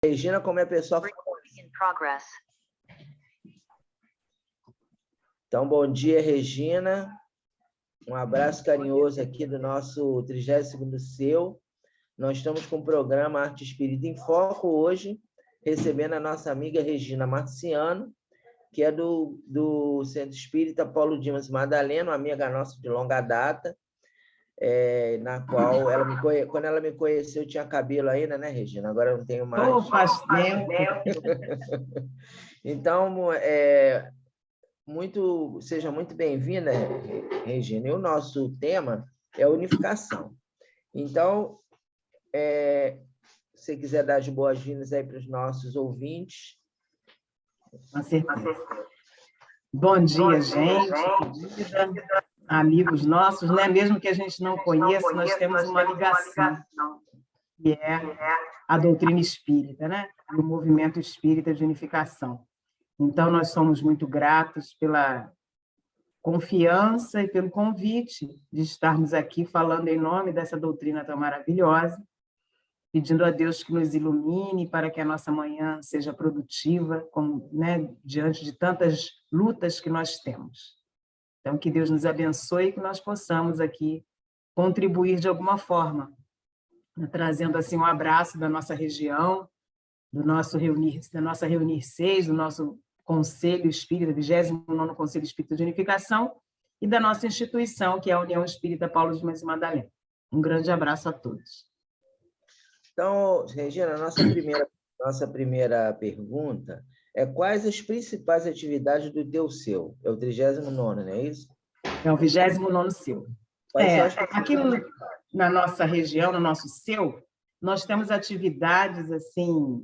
Regina, como é pessoal. Então, bom dia, Regina. Um abraço carinhoso aqui do nosso 32º CEU. Nós estamos com o programa Arte Espírita em Foco hoje, recebendo a nossa amiga Regina Marciano, que é do Centro Espírita Paulo Dimas Madalena, uma amiga nossa de longa data, na qual quando ela me conheceu, eu tinha cabelo ainda, né, Regina? Agora eu não tenho mais. Faz tempo. Então, seja muito bem-vinda, Regina. E o nosso tema é unificação. Então, se você quiser dar as boas-vindas aí para os nossos ouvintes. Com certeza. Bom dia, gente, querida, amigos nossos, né? Mesmo que a gente não conheça, nós temos uma ligação, que é a doutrina espírita, né? E o movimento espírita de unificação. Então, nós somos muito gratos pela confiança e pelo convite de estarmos aqui falando em nome dessa doutrina tão maravilhosa, pedindo a Deus que nos ilumine para que a nossa manhã seja produtiva, diante de tantas lutas que nós temos. Então, que Deus nos abençoe e que nós possamos aqui contribuir de alguma forma, trazendo assim um abraço da nossa região, da nossa Reunir 6, do nosso Conselho Espírita, 29º Conselho Espírita de Unificação, e da nossa instituição, que é a União Espírita Paulo Dimas Madalena. Um grande abraço a todos. Então, Regina, nossa primeira pergunta é: quais as principais atividades do teu CEU? É o 39º, não é isso? É o 29º CEU. Aqui na nossa região, no nosso CEU, nós temos atividades assim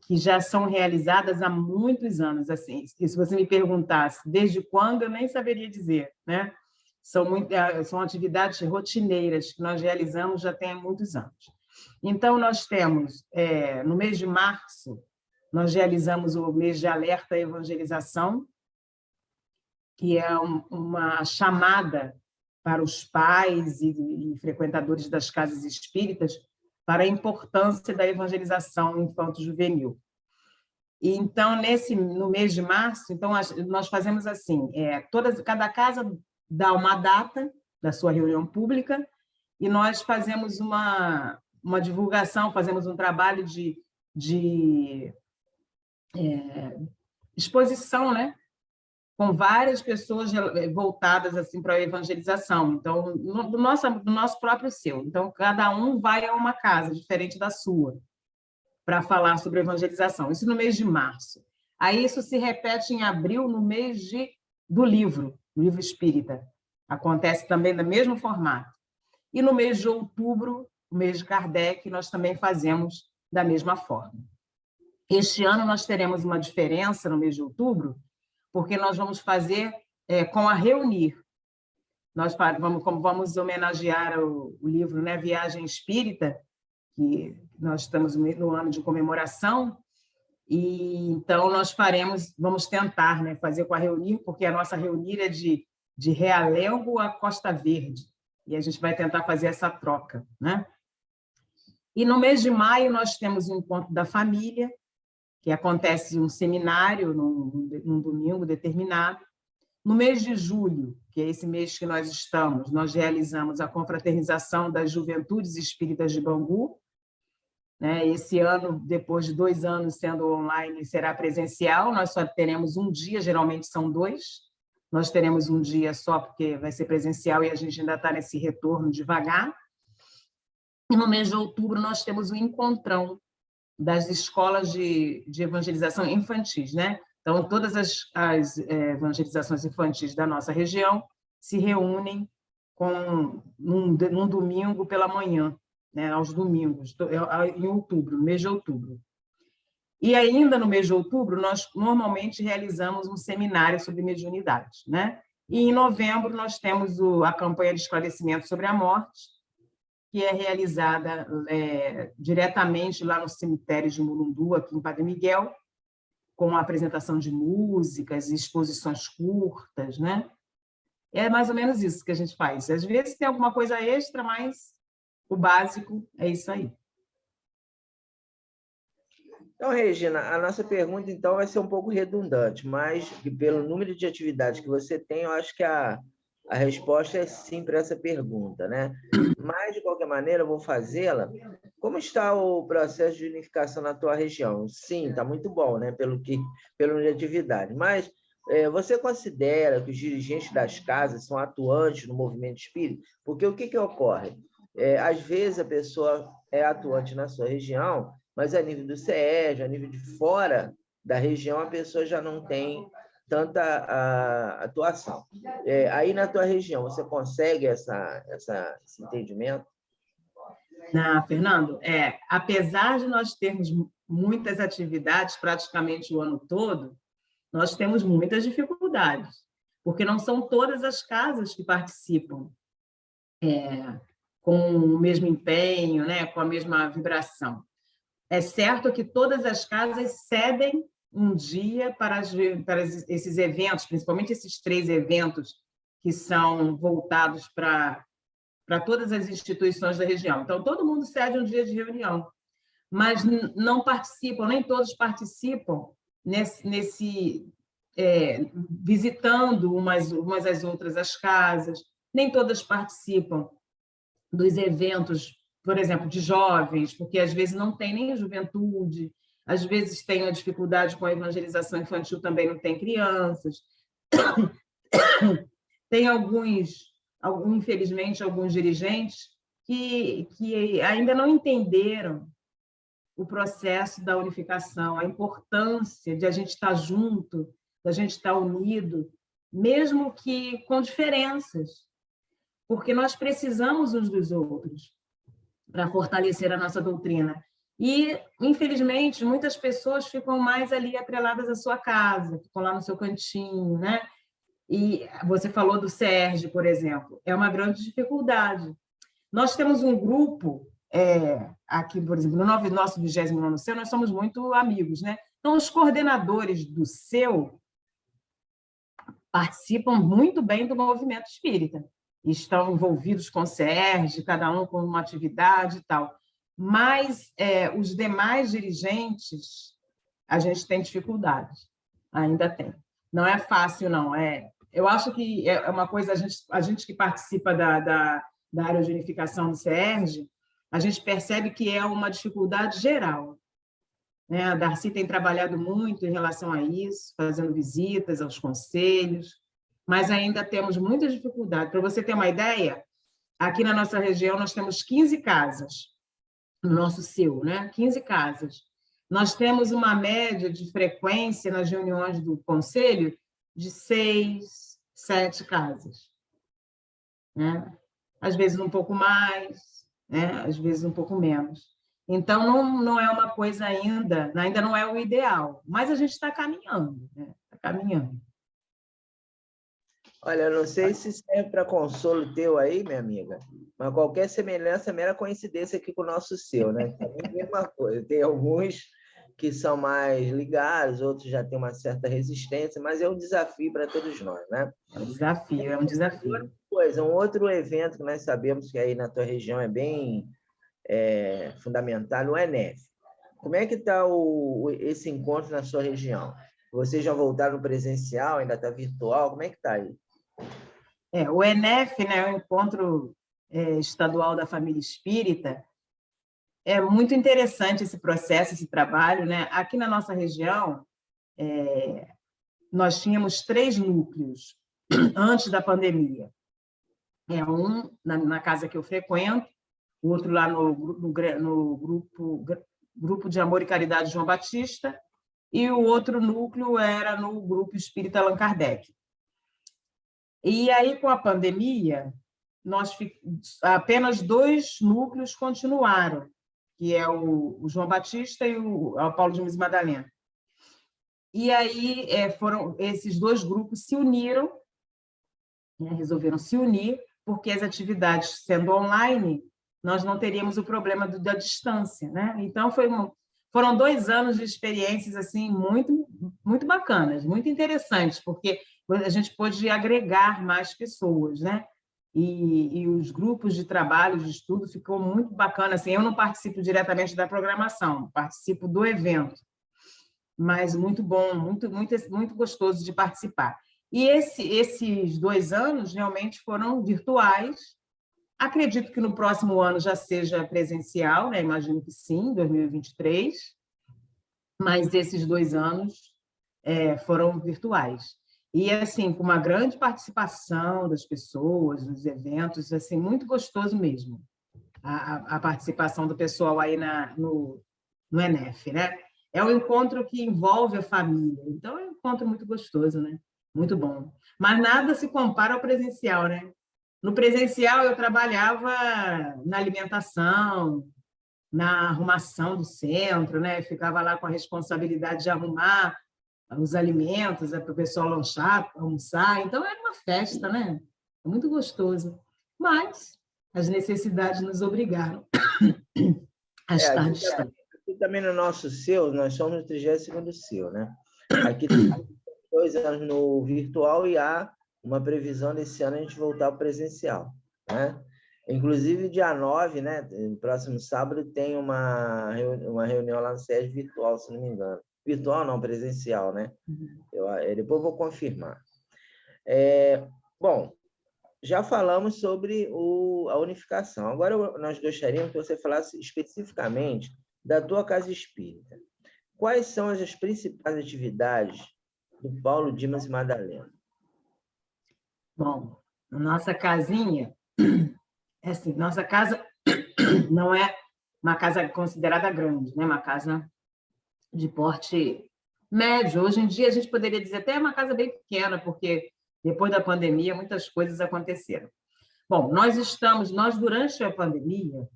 que já são realizadas há muitos anos. Assim, e se você me perguntasse desde quando, eu nem saberia dizer, né? São atividades rotineiras que nós realizamos já tem muitos anos. Então, nós temos, no mês de março, nós realizamos o mês de alerta à evangelização, que é uma chamada para os pais e frequentadores das casas espíritas para a importância da evangelização infanto-juvenil. E, então, no mês de março, então, nós fazemos assim, cada casa dá uma data da sua reunião pública e nós fazemos uma divulgação, fazemos um trabalho de exposição, né? Com várias pessoas voltadas assim para a evangelização. Então, do nosso próprio CEU. Então, cada um vai a uma casa diferente da sua para falar sobre evangelização. Isso no mês de março. Aí isso se repete em abril, no mês do livro espírita. Acontece também no mesmo formato. E no mês de outubro, o mês de Kardec, nós também fazemos da mesma forma. Este ano nós teremos uma diferença no mês de outubro, porque nós vamos fazer com a Reunir. Nós vamos homenagear o livro, né, Viagem Espírita, que nós estamos no ano de comemoração, e então nós vamos tentar, né, fazer com a Reunir, porque a nossa Reunir é de Realengo a Costa Verde, e a gente vai tentar fazer essa troca, né? E no mês de maio nós temos o Encontro da Família, que acontece um seminário num domingo determinado. No mês de julho, que é esse mês que nós estamos, nós realizamos a confraternização das Juventudes Espíritas de Bangu. Esse ano, depois de 2 anos sendo online, será presencial. Nós só teremos um dia, geralmente são 2. Nós teremos um dia só, porque vai ser presencial e a gente ainda está nesse retorno devagar. E no mês de outubro nós temos o encontrão das escolas de evangelização infantis, né? Então, todas as evangelizações infantis da nossa região se reúnem num domingo pela manhã, né? Aos domingos, em outubro, no mês de outubro. E ainda no mês de outubro, nós normalmente realizamos um seminário sobre mediunidade, né? E em novembro nós temos a campanha de esclarecimento sobre a morte, que é realizada diretamente lá no cemitério de Mulundu, aqui em Padre Miguel, com a apresentação de músicas e exposições curtas, né? É mais ou menos isso que a gente faz. Às vezes tem alguma coisa extra, mas o básico é isso aí. Então, Regina, a nossa pergunta, então, vai ser um pouco redundante, mas pelo número de atividades que você tem, eu acho que a resposta é sim para essa pergunta, né? Mas, de qualquer maneira, eu vou fazê-la. Como está o processo de unificação na tua região? Sim, está muito bom, né? Pelo número de atividades. Mas você considera que os dirigentes das casas são atuantes no movimento espírita? Porque o que ocorre? Às vezes a pessoa é atuante na sua região, mas a nível do CERJ, a nível de fora da região, a pessoa já não tem tanta atuação. Aí na tua região, você consegue esse entendimento? Não, Fernando, apesar de nós termos muitas atividades praticamente o ano todo, nós temos muitas dificuldades, porque não são todas as casas que participam com o mesmo empenho, né, com a mesma vibração. É certo que todas as casas cedem um dia para esses eventos, principalmente esses 3 eventos que são voltados para todas as instituições da região. Então, todo mundo cede um dia de reunião, mas não participam, nem todos participam visitando umas às outras as casas, nem todas participam dos eventos, por exemplo, de jovens, porque às vezes não tem nem juventude, às vezes tem a dificuldade com a evangelização infantil, também não tem crianças. Tem infelizmente, alguns dirigentes que ainda não entenderam o processo da unificação, a importância de a gente estar junto, da gente estar unido, mesmo que com diferenças, porque nós precisamos uns dos outros para fortalecer a nossa doutrina. E, infelizmente, muitas pessoas ficam mais ali atreladas à sua casa, ficam lá no seu cantinho, né? E você falou do CERJ, por exemplo, é uma grande dificuldade. Nós temos um grupo, aqui, por exemplo, no nosso 29º CEU, nós somos muito amigos, né? Então, os coordenadores do CEU participam muito bem do movimento espírita, estão envolvidos com o CERJ, cada um com uma atividade e tal. Mas os demais dirigentes, a gente tem dificuldade, ainda tem. Não é fácil, não. Eu acho que é uma coisa, a gente que participa da área de unificação do CERJ, a gente percebe que é uma dificuldade geral, né? A Darcy tem trabalhado muito em relação a isso, fazendo visitas aos conselhos, mas ainda temos muita dificuldade. Para você ter uma ideia, aqui na nossa região nós temos 15 casas, no nosso CEU, né? 15 casas. Nós temos uma média de frequência nas reuniões do conselho de 6, 7 casas, né? Às vezes um pouco mais, né? Às vezes um pouco menos. Então, não é uma coisa ainda não é o ideal, mas a gente está caminhando, né? Está caminhando. Olha, eu não sei se serve para consolo teu aí, minha amiga, mas qualquer semelhança é mera coincidência aqui com o nosso CEU, né? É a mesma coisa. Tem alguns que são mais ligados, outros já têm uma certa resistência, mas é um desafio para todos nós, né? É um desafio. Um outro evento que nós sabemos que aí na tua região é bem fundamental, o ENEF. Como é que está esse encontro na sua região? Vocês já voltaram presencial, ainda está virtual? Como é que está aí? O ENEF, né, o Encontro Estadual da Família Espírita, é muito interessante esse processo, esse trabalho, né? Aqui na nossa região, nós tínhamos 3 núcleos antes da pandemia. Um na casa que eu frequento, o outro lá no grupo de Amor e Caridade João Batista, e o outro núcleo era no Grupo Espírita Allan Kardec. E aí, com a pandemia, apenas 2 núcleos continuaram, que é o João Batista e o Paulo de Miss Madalena. E aí esses 2 grupos se uniram, né, resolveram se unir, porque as atividades sendo online, nós não teríamos o problema da distância, né? Então, foram 2 anos de experiências assim, muito, muito bacanas, muito interessantes, porque a gente pôde agregar mais pessoas, né? e os grupos de trabalho, de estudo, ficou muito bacana. Assim, eu não participo diretamente da programação, participo do evento, mas muito bom, muito gostoso de participar. E esses 2 anos realmente foram virtuais. Acredito que no próximo ano já seja presencial, né? Imagino que sim, 2023, mas esses 2 anos foram virtuais. E, assim, com uma grande participação das pessoas, dos eventos, assim, muito gostoso mesmo, a participação do pessoal aí no ENEF, né? É um encontro que envolve a família, então é um encontro muito gostoso, né? Muito bom. Mas nada se compara ao presencial, né? No presencial, eu trabalhava na alimentação, na arrumação do centro, né? Ficava lá com a responsabilidade de arrumar os alimentos, para o pessoal lanchar, almoçar. Então, era uma festa, né? É muito gostoso. Mas as necessidades nos obrigaram a estar distantes. Aqui também no nosso CEU, nós somos o 32º CEU, né? Aqui tem 2 anos no virtual e há uma previsão desse ano a gente voltar ao presencial, né? Inclusive, dia 9, né? No próximo sábado, tem uma reunião lá no SES virtual, se não me engano. Virtual não, presencial, né? Depois eu vou confirmar. Bom, já falamos sobre a unificação. Agora, nós gostaríamos que você falasse especificamente da tua casa espírita. Quais são as principais atividades do Paulo Dimas e Madalena? Bom, nossa casinha, assim, nossa casa não é uma casa considerada grande, né? Uma casa de porte médio. Hoje em dia, a gente poderia dizer até uma casa bem pequena, porque depois da pandemia, muitas coisas aconteceram. Bom, nós durante a pandemia,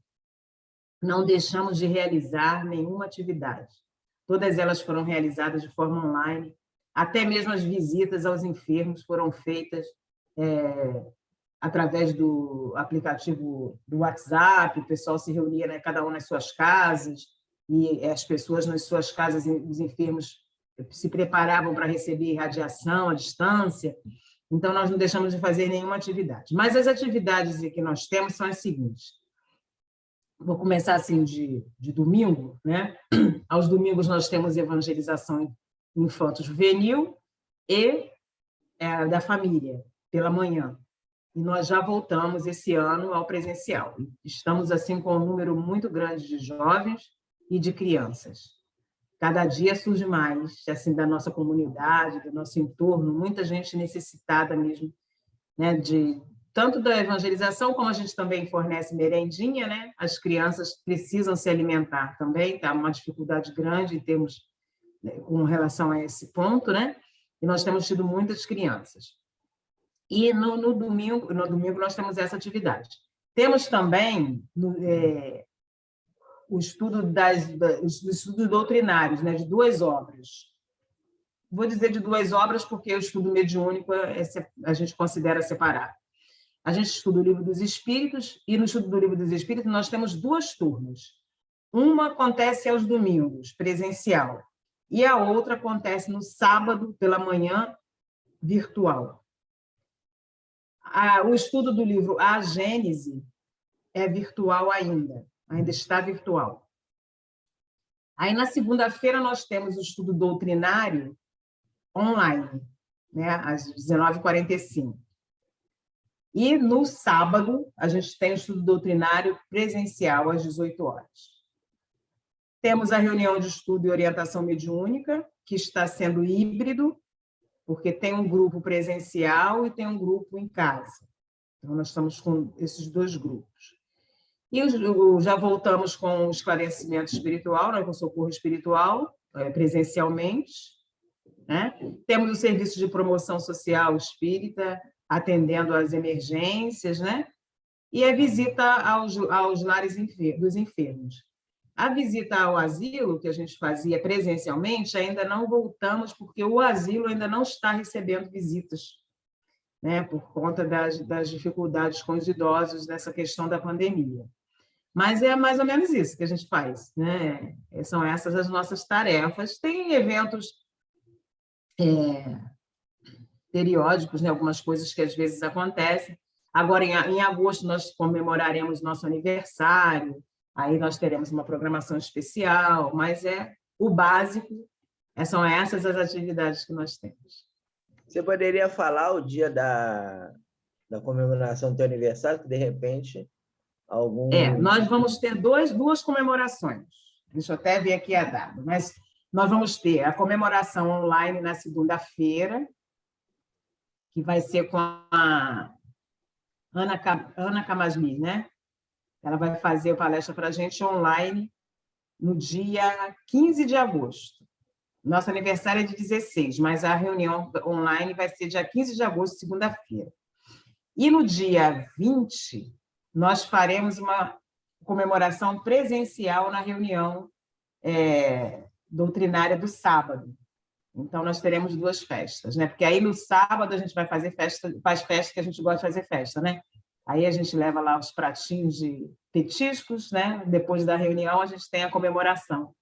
não deixamos de realizar nenhuma atividade. Todas elas foram realizadas de forma online, até mesmo as visitas aos enfermos foram feitas através do aplicativo do WhatsApp, o pessoal se reunia, né, cada um nas suas casas, e as pessoas nas suas casas, os enfermos se preparavam para receber radiação à distância. Então, nós não deixamos de fazer nenhuma atividade. Mas as atividades que nós temos são as seguintes. Vou começar assim de domingo, né? Aos domingos nós temos evangelização infanto-juvenil e da família, pela manhã. E nós já voltamos esse ano ao presencial. Estamos assim com um número muito grande de jovens e de crianças. Cada dia surge mais, assim, da nossa comunidade, do nosso entorno, muita gente necessitada mesmo, né, tanto da evangelização, como a gente também fornece merendinha, né? As crianças precisam se alimentar também, tá uma dificuldade grande em termos, né, com relação a esse ponto, né? E nós temos tido muitas crianças. E no domingo nós temos essa atividade. Temos também o estudo os estudos doutrinários, né, de 2 obras. Vou dizer de 2 obras porque o estudo mediúnico a gente considera separado. A gente estuda o Livro dos Espíritos, e no estudo do Livro dos Espíritos nós temos 2 turmas. Uma acontece aos domingos, presencial, e a outra acontece no sábado, pela manhã, virtual. O estudo do livro A Gênese é virtual ainda está virtual. Aí, na segunda-feira, nós temos o estudo doutrinário online, né, às 19h45. E, no sábado, a gente tem o estudo doutrinário presencial, às 18h. Temos a reunião de estudo e orientação mediúnica, que está sendo híbrido, porque tem um grupo presencial e tem um grupo em casa. Então, nós estamos com esses 2 grupos. E já voltamos com o esclarecimento espiritual, né, com o socorro espiritual, presencialmente, né? Temos o serviço de promoção social espírita, atendendo às emergências, né? E a visita aos lares dos enfermos. A visita ao asilo, que a gente fazia presencialmente, ainda não voltamos, porque o asilo ainda não está recebendo visitas, né, por conta das dificuldades com os idosos nessa questão da pandemia. Mas é mais ou menos isso que a gente faz, né? São essas as nossas tarefas. Tem eventos periódicos, né? Algumas coisas que às vezes acontecem, Agora, em agosto, nós comemoraremos nosso aniversário, aí nós teremos uma programação especial, mas o básico, são essas as atividades que nós temos. Você poderia falar o dia da comemoração do teu aniversário, que de repente Nós vamos ter duas comemorações. Deixa eu até ver aqui a data, mas nós vamos ter a comemoração online na segunda-feira, que vai ser com a Ana Camasmi, né? Ela vai fazer a palestra para a gente online no dia 15 de agosto. Nosso aniversário é de 16, mas a reunião online vai ser dia 15 de agosto, segunda-feira. E no dia 20, nós faremos uma comemoração presencial na reunião doutrinária do sábado. Então, nós teremos duas festas, né? Porque aí no sábado a gente vai fazer faz festa que a gente gosta de fazer festa, né? Aí a gente leva lá os pratinhos de petiscos, né? Depois da reunião a gente tem a comemoração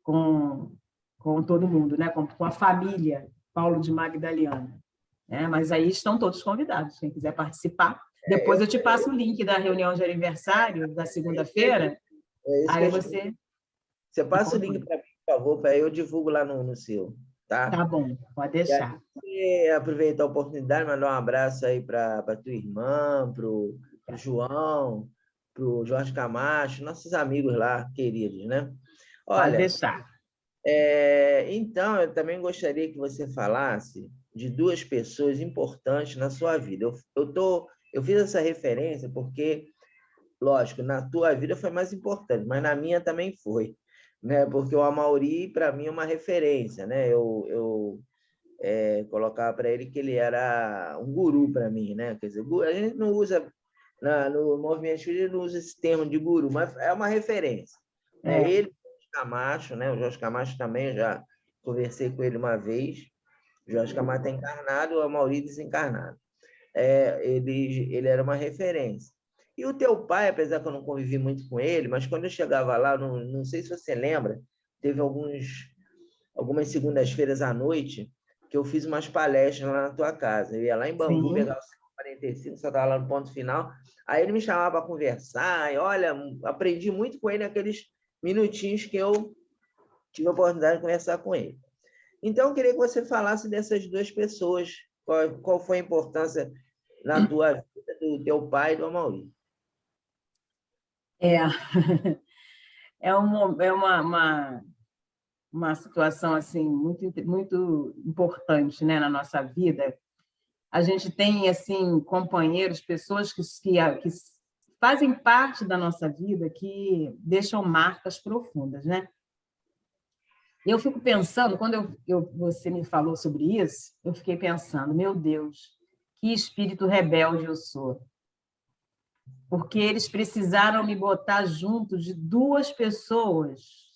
com todo mundo, né? Com a família Paulo de Magdaliana. Mas aí estão todos convidados, quem quiser participar. Depois eu te passo o link da reunião de aniversário da segunda-feira. Aí você passa o link para mim, por favor, para eu divulgo lá no seu. Tá bom, pode deixar. E aproveitar a oportunidade, mandar um abraço aí para tua irmã, para o João, para o Jorge Camacho, nossos amigos lá, queridos, né? Olha, pode deixar. Então, eu também gostaria que você falasse de duas pessoas importantes na sua vida. Eu fiz essa referência porque, lógico, na tua vida foi mais importante, mas na minha também foi, né? Porque o Amaury, para mim, é uma referência, né? Eu colocava para ele que ele era um guru para mim, né? Quer dizer, a gente não usa, no movimento espírita, não usa esse termo de guru, mas é uma referência. Ele, o Jorge Camacho, né? O Jorge Camacho também, eu já conversei com ele uma vez. O Jorge Camacho está encarnado, o Amaury desencarnado. Ele era uma referência. E o teu pai, apesar que eu não convivi muito com ele, mas quando eu chegava lá, não sei se você lembra, teve algumas segundas-feiras à noite que eu fiz umas palestras lá na tua casa. Eu ia lá em Bangu, pegava o 45, só estava lá no ponto final. Aí ele me chamava para conversar, e olha, aprendi muito com ele naqueles minutinhos que eu tive a oportunidade de conversar com ele. Então, eu queria que você falasse dessas duas pessoas. Qual foi a importância na tua vida do teu pai e do Amaury? É uma situação assim muito, muito importante, né, na nossa vida. A gente tem assim companheiros, pessoas que fazem parte da nossa vida, que deixam marcas profundas, né? Eu fico pensando, quando você me falou sobre isso, eu fiquei pensando, meu Deus, que espírito rebelde eu sou. Porque eles precisaram me botar junto de duas pessoas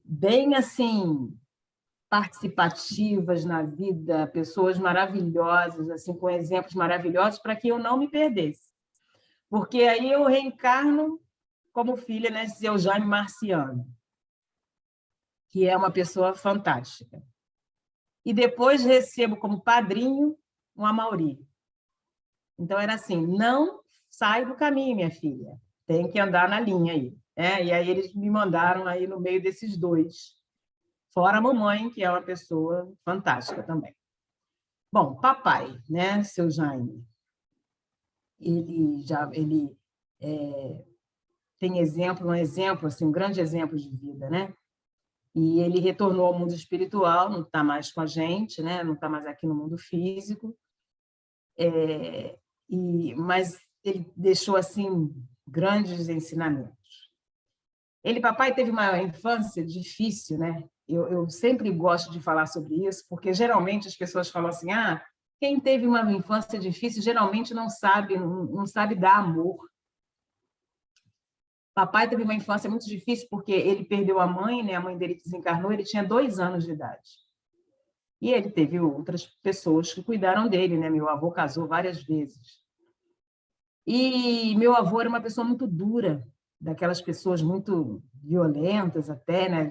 bem assim participativas na vida, pessoas maravilhosas, assim com exemplos maravilhosos para que eu não me perdesse. Porque aí eu reencarno como filha, né, de seu Jaime Marciano, que é uma pessoa fantástica. E depois recebo como padrinho um Amaury. Então era assim, não sai do caminho, minha filha, tem que andar na linha aí. E aí eles me mandaram aí no meio desses dois, fora a mamãe, que é uma pessoa fantástica também. Bom, papai, né, seu Jaime, ele tem um exemplo, assim, um grande exemplo de vida, né? E ele retornou ao mundo espiritual, não está mais com a gente, né? Não está mais aqui no mundo físico, mas ele deixou assim grandes ensinamentos. Papai, teve uma infância difícil, né? Eu sempre gosto de falar sobre isso, porque geralmente as pessoas falam assim: quem teve uma infância difícil geralmente não sabe dar amor. Papai teve uma infância muito difícil porque ele perdeu a mãe, né? A mãe dele desencarnou, ele tinha 2 anos de idade. E ele teve outras pessoas que cuidaram dele, né? Meu avô casou várias vezes. E meu avô era uma pessoa muito dura, daquelas pessoas muito violentas até, né?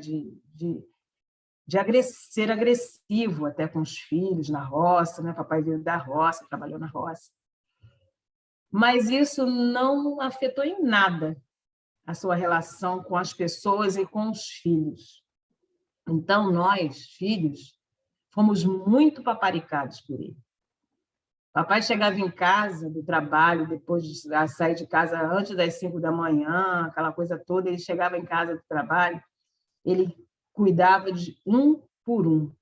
Ser agressivo até com os filhos na roça, né? Papai veio da roça, trabalhou na roça. mas isso não afetou em nada a sua relação com as pessoas e com os filhos. Então, nós, filhos, fomos muito paparicados por ele. Papai chegava em casa do trabalho, depois de sair de casa antes das 5 da manhã, aquela coisa toda, ele chegava em casa do trabalho, ele cuidava de um por um,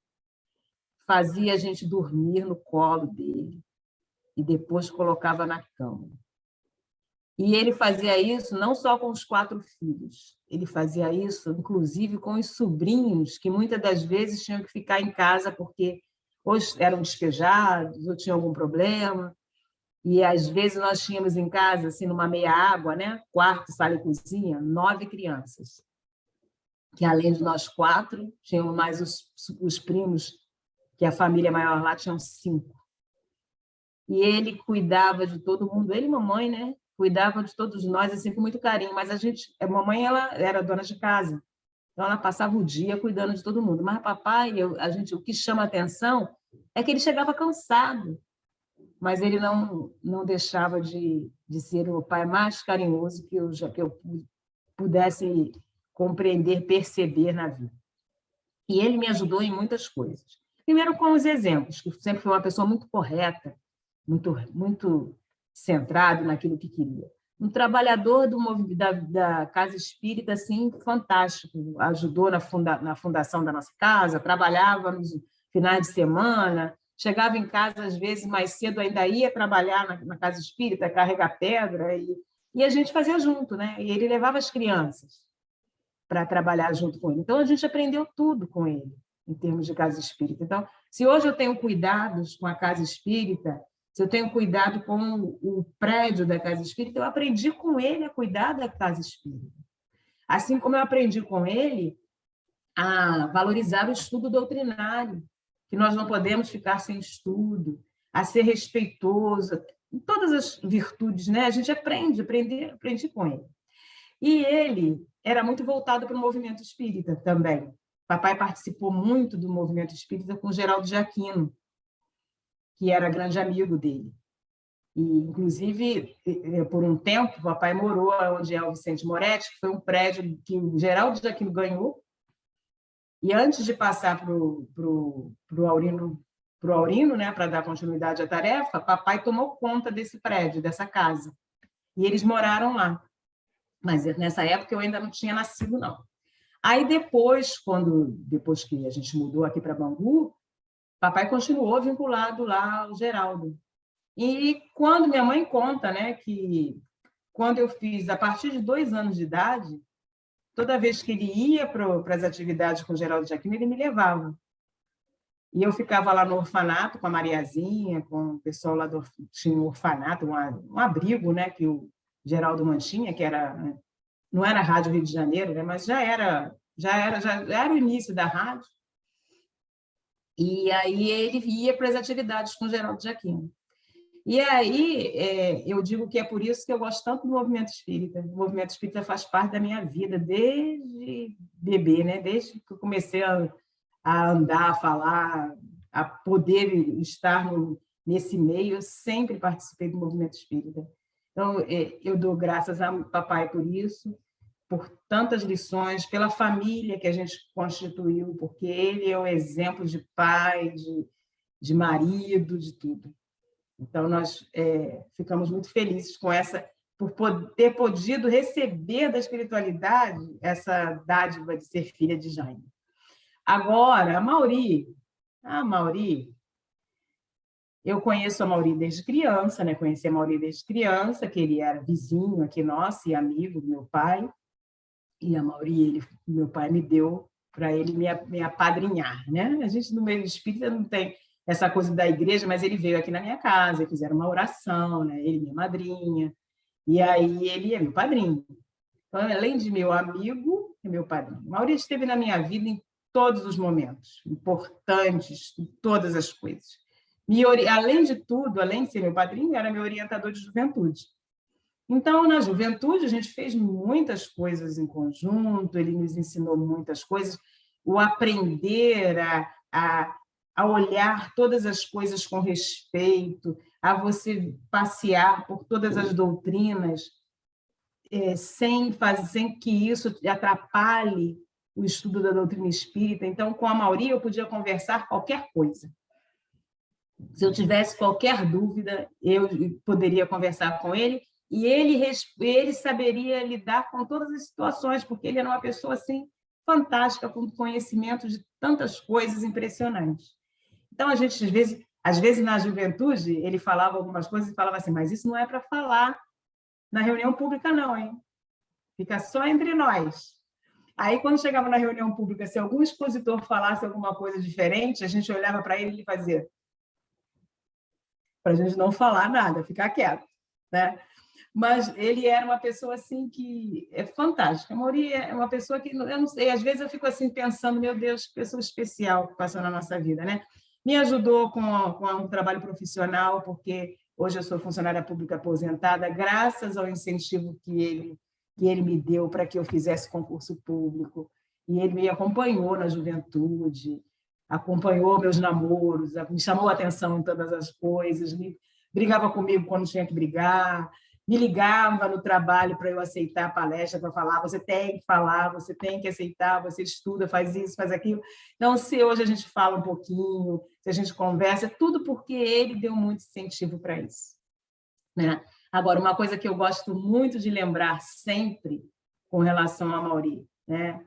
fazia a gente dormir no colo dele e depois colocava na cama. E ele fazia isso não só com os 4 filhos, ele fazia isso, inclusive, com os sobrinhos, que muitas das vezes tinham que ficar em casa porque ou eram despejados, ou tinham algum problema. E, às vezes, nós tínhamos em casa, assim, numa meia-água, né? Quarto, sala e cozinha, 9 crianças. Que, além de nós 4, tinham mais os primos, que a família maior lá tinham 5. E ele cuidava de todo mundo, ele e mamãe, né? Cuidava de todos nós, assim, com muito carinho. Mas a mamãe, ela era dona de casa. Então, ela passava o dia cuidando de todo mundo. Mas papai, o que chama a atenção é que ele chegava cansado, mas ele não deixava de ser o pai mais carinhoso que eu pudesse compreender, perceber na vida. E ele me ajudou em muitas coisas. Primeiro, com os exemplos, que sempre foi uma pessoa muito correta, muito centrado naquilo que queria. Um trabalhador da Casa Espírita, assim, fantástico. Ajudou na fundação da nossa casa, trabalhava nos finais de semana, chegava em casa, às vezes, mais cedo, ainda ia trabalhar na Casa Espírita, carregar pedra, e a gente fazia junto, né? E ele levava as crianças para trabalhar junto com ele. Então, a gente aprendeu tudo com ele, em termos de Casa Espírita. Então, se hoje eu tenho cuidados com a Casa Espírita, se eu tenho cuidado com o prédio da Casa Espírita, eu aprendi com ele a cuidar da Casa Espírita. Assim como eu aprendi com ele a valorizar o estudo doutrinário, que nós não podemos ficar sem estudo, a ser respeitoso, todas as virtudes, né? A gente aprendi com ele. E ele era muito voltado para o movimento espírita também. Papai participou muito do movimento espírita com Geraldo de Aquino, que era grande amigo dele. E, inclusive, por um tempo, o papai morou onde é o Vicente Moretti, que foi um prédio que o Geraldo de Aquino ganhou. E antes de passar para o Aurino, né, para dar continuidade à tarefa, papai tomou conta desse prédio, dessa casa. E eles moraram lá. Mas nessa época eu ainda não tinha nascido, não. Aí depois que a gente mudou aqui para Bangu, papai continuou vinculado lá ao Geraldo. E quando minha mãe conta, né, que quando eu fiz, a partir de 2 anos de idade, toda vez que ele ia para as atividades com o Geraldo de Aquino, ele me levava. E eu ficava lá no orfanato com a Mariazinha, com o pessoal lá tinha um orfanato, um abrigo, né, que o Geraldo mantinha, que não era a Rádio Rio de Janeiro, né, mas já era o início da rádio. E aí ele ia para as atividades com o Geraldo de Aquino. E aí eu digo que é por isso que eu gosto tanto do movimento espírita. O movimento espírita faz parte da minha vida desde bebê, né? Desde que eu comecei a andar, a falar, a poder estar nesse meio, eu sempre participei do movimento espírita. Então, eu dou graças a papai por isso, por tantas lições, pela família que a gente constituiu, porque ele é o exemplo de pai, de marido, de tudo. Então, nós ficamos muito felizes por ter podido receber da espiritualidade essa dádiva de ser filha de Jaime. Agora, a Mauri, eu conheço a Mauri desde criança, né? Conheci a Mauri desde criança, que ele era vizinho aqui nosso e amigo do meu pai. E a Mauri, meu pai me deu para ele me apadrinhar, né? A gente, no meio espírita, não tem essa coisa da igreja, mas ele veio aqui na minha casa, fizeram uma oração, né? Ele, minha madrinha, e aí ele é meu padrinho. Então, além de meu amigo, é meu padrinho. Mauri esteve na minha vida em todos os momentos, importantes, em todas as coisas. Além de tudo, além de ser meu padrinho, era meu orientador de juventude. Então, na juventude, a gente fez muitas coisas em conjunto, ele nos ensinou muitas coisas, o aprender a a olhar todas as coisas com respeito, a você passear por todas as doutrinas, sem que isso atrapalhe o estudo da doutrina espírita. Então, com a Mauri, eu podia conversar qualquer coisa. Se eu tivesse qualquer dúvida, eu poderia conversar com ele, e ele saberia lidar com todas as situações, porque ele era uma pessoa assim fantástica, com conhecimento de tantas coisas impressionantes. Então, a gente, às vezes na juventude, ele falava algumas coisas e falava assim, mas isso não é para falar na reunião pública, não, hein? Fica só entre nós. Aí, quando chegava na reunião pública, se algum expositor falasse alguma coisa diferente, a gente olhava para ele e ele fazia para a gente não falar nada, ficar quieto, né? Mas ele era uma pessoa assim que é fantástica. A Mauri é uma pessoa que, eu não sei, às vezes eu fico assim pensando, meu Deus, que pessoa especial que passou na nossa vida, né? Me ajudou com um trabalho profissional, porque hoje eu sou funcionária pública aposentada, graças ao incentivo que ele me deu para que eu fizesse concurso público. E ele me acompanhou na juventude, acompanhou meus namoros, me chamou a atenção em todas as coisas, brigava comigo quando tinha que brigar, me ligava no trabalho para eu aceitar a palestra, para falar, você tem que falar, você tem que aceitar, você estuda, faz isso, faz aquilo. Então, se hoje a gente fala um pouquinho, se a gente conversa, tudo porque ele deu muito incentivo para isso, né? Agora, uma coisa que eu gosto muito de lembrar sempre com relação a Mauri, né?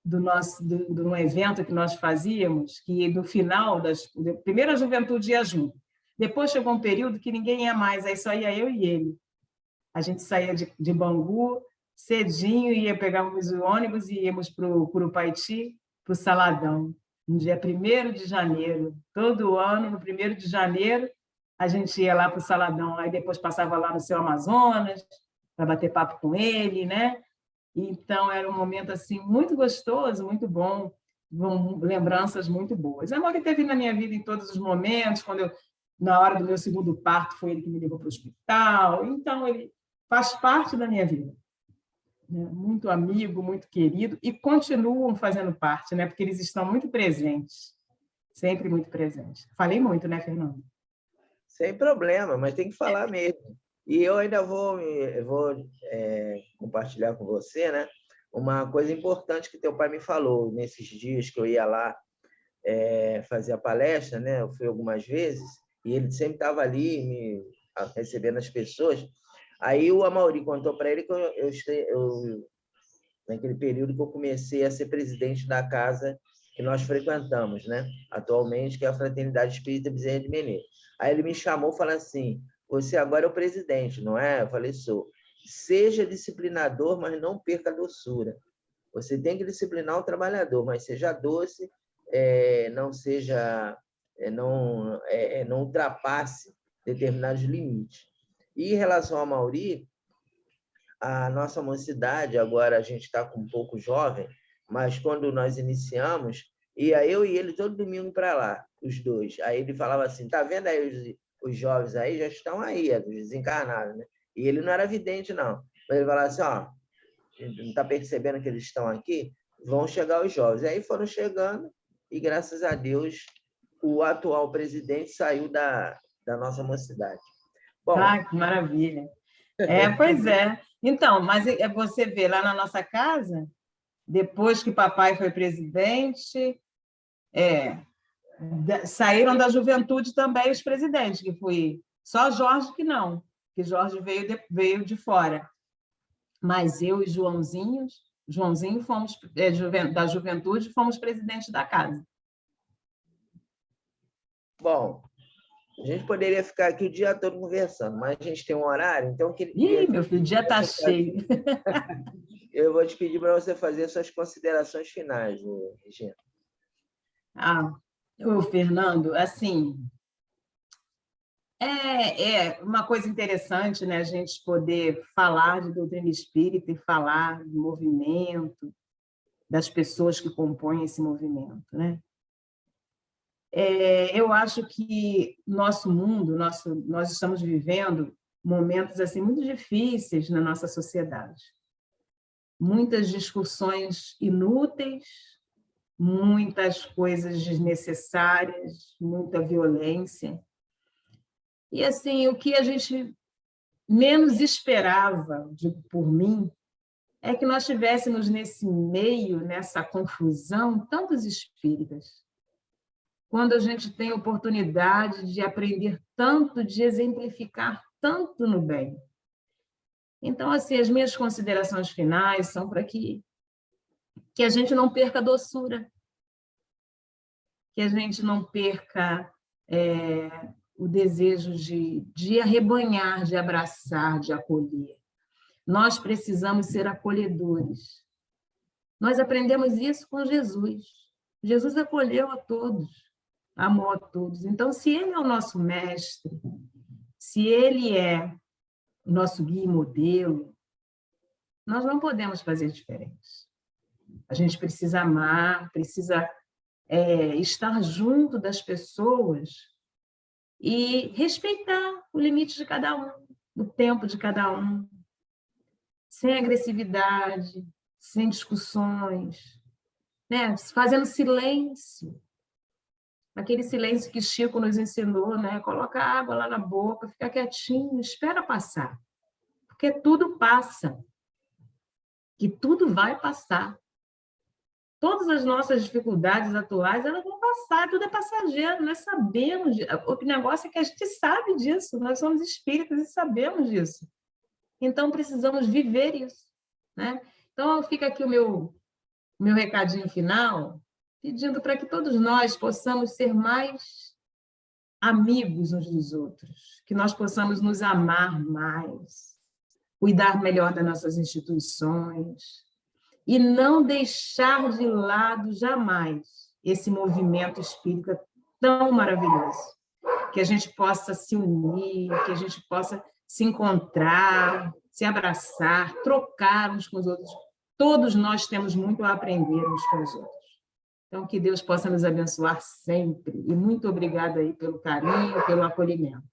De um evento que nós fazíamos, que no final primeiro a juventude ia junto, depois chegou um período que ninguém ia mais, aí só ia eu e ele. A gente saía de Bangu cedinho, pegávamos o ônibus e íamos para o Curupaiti, para o Saladão, no dia 1º de janeiro. Todo ano, no 1º de janeiro, a gente ia lá para o Saladão, aí depois passava lá no Seu Amazonas, para bater papo com ele, né? Então, era um momento assim muito gostoso, muito bom, lembranças muito boas. A Mauri teve na minha vida em todos os momentos, na hora do meu segundo parto, foi ele que me levou para o hospital, então ele faz parte da minha vida. Muito amigo, muito querido, e continuam fazendo parte, né? Porque eles estão muito presentes, sempre muito presentes. Falei muito, né, Fernando? Sem problema, mas tem que falar mesmo. E eu ainda vou compartilhar com você, né, uma coisa importante que teu pai me falou nesses dias que eu ia lá fazer a palestra, né? Eu fui algumas vezes e ele sempre estava ali recebendo as pessoas. Aí o Amauri contou para ele que eu naquele período que eu comecei a ser presidente da casa que nós frequentamos, né? Atualmente, que é a Fraternidade Espírita Bezerra de Menezes. Aí ele me chamou e falou assim, você agora é o presidente, não é? Eu falei, sou. Seja disciplinador, mas não perca a doçura. Você tem que disciplinar o trabalhador, mas seja doce, não ultrapasse determinados limites. E em relação ao Mauri, a nossa mocidade, agora a gente está um pouco jovem, mas quando nós iniciamos, ia eu e ele todo domingo para lá, os dois. Aí ele falava assim, tá vendo aí os jovens aí, já estão aí, os desencarnados, né? E ele não era vidente, não. Mas ele falava assim, ó, não está percebendo que eles estão aqui? Vão chegar os jovens. Aí foram chegando e, graças a Deus, o atual presidente saiu da nossa mocidade. Bom, que maravilha. Pois é. Então, mas você vê lá na nossa casa, depois que papai foi presidente, saíram da juventude também os presidentes, que foi só Jorge que não, que Jorge veio de fora. Mas eu e Joãozinho fomos da juventude, fomos presidentes da casa. Bom, a gente poderia ficar aqui o dia todo conversando, mas a gente tem um horário, então... Meu filho, o dia está cheio. Eu vou te pedir para você fazer suas considerações finais, Regina. Fernando, assim, uma coisa interessante, né, a gente poder falar de doutrina espírita e falar do movimento, das pessoas que compõem esse movimento, né? Eu acho que nosso mundo, nós estamos vivendo momentos assim muito difíceis na nossa sociedade. Muitas discussões inúteis, muitas coisas desnecessárias, muita violência. E, assim, o que a gente menos esperava, digo por mim, é que nós tivéssemos nesse meio, nessa confusão, tantos espíritas. Quando a gente tem a oportunidade de aprender tanto, de exemplificar tanto no bem. Então, assim, as minhas considerações finais são para que a gente não perca a doçura, que a gente não perca o desejo de arrebanhar, de abraçar, de acolher. Nós precisamos ser acolhedores. Nós aprendemos isso com Jesus. Jesus acolheu a todos, amou a todos. Então, se ele é o nosso mestre, se ele é o nosso guia e modelo, nós não podemos fazer diferente. A gente precisa amar, precisa estar junto das pessoas e respeitar o limite de cada um, o tempo de cada um, sem agressividade, sem discussões, né? Fazendo silêncio. Aquele silêncio que Chico nos ensinou, né? Coloca água lá na boca, fica quietinho, espera passar. Porque tudo passa. Que tudo vai passar. Todas as nossas dificuldades atuais, elas vão passar, tudo é passageiro, nós sabemos. O negócio é que a gente sabe disso, nós somos espíritas e sabemos disso. Então, precisamos viver isso, né? Então, fica aqui o meu recadinho final, pedindo para que todos nós possamos ser mais amigos uns dos outros, que nós possamos nos amar mais, cuidar melhor das nossas instituições e não deixar de lado jamais esse movimento espírita tão maravilhoso, que a gente possa se unir, que a gente possa se encontrar, se abraçar, trocar uns com os outros. Todos nós temos muito a aprender uns com os outros. Então, que Deus possa nos abençoar sempre. E muito obrigada aí pelo carinho, pelo acolhimento.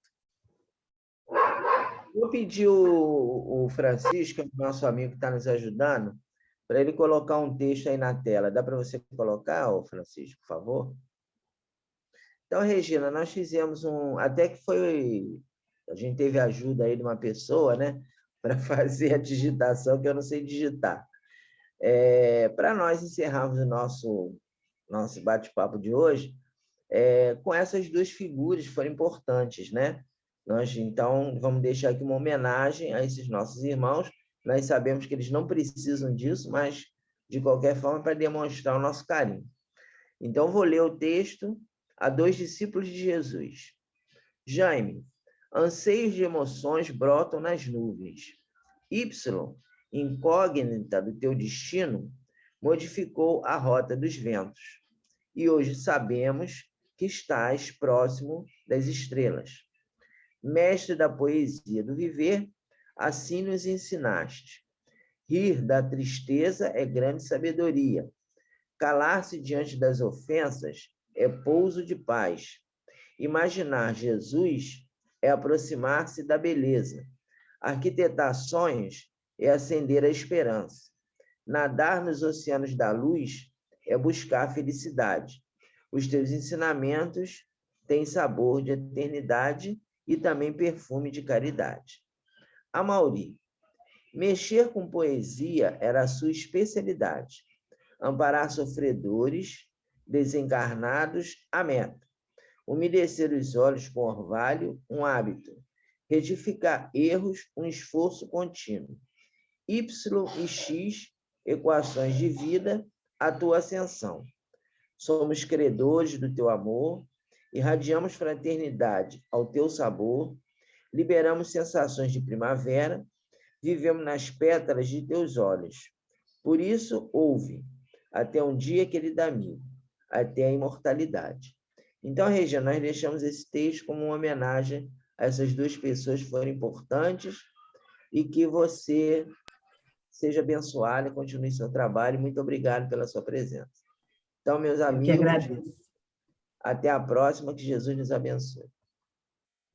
Vou pedir o Francisco, nosso amigo que está nos ajudando, para ele colocar um texto aí na tela. Dá para você colocar, Francisco, por favor? Então, Regina, nós fizemos até que foi... A gente teve ajuda aí de uma pessoa, né? Para fazer a digitação, que eu não sei digitar. Para nós encerrarmos o nosso bate-papo de hoje, com essas duas figuras que foram importantes, né? Nós, então, vamos deixar aqui uma homenagem a esses nossos irmãos. Nós sabemos que eles não precisam disso, mas, de qualquer forma, para demonstrar o nosso carinho. Então, vou ler o texto a dois discípulos de Jesus. Jaime, anseios de emoções brotam nas nuvens. Y, incógnita do teu destino, modificou a rota dos ventos. E hoje sabemos que estás próximo das estrelas. Mestre da poesia do viver, assim nos ensinaste. Rir da tristeza é grande sabedoria. Calar-se diante das ofensas é pouso de paz. Imaginar Jesus é aproximar-se da beleza. Arquitetar sonhos é acender a esperança. Nadar nos oceanos da luz é buscar a felicidade. Os teus ensinamentos têm sabor de eternidade e também perfume de caridade. Amauri, mexer com poesia era a sua especialidade. Amparar sofredores, desencarnados, a meta. Umedecer os olhos com orvalho, um hábito. Retificar erros, um esforço contínuo. Y e X, equações de vida, a tua ascensão. Somos credores do teu amor, irradiamos fraternidade ao teu sabor, liberamos sensações de primavera, vivemos nas pétalas de teus olhos. Por isso, ouve, até um dia, querido amigo, até a imortalidade. Então, Regina, nós deixamos esse texto como uma homenagem a essas duas pessoas que foram importantes e que você seja abençoado e continue seu trabalho. Muito obrigado pela sua presença. Então, meus amigos, Eu que agradeço. Até a próxima, que Jesus nos abençoe.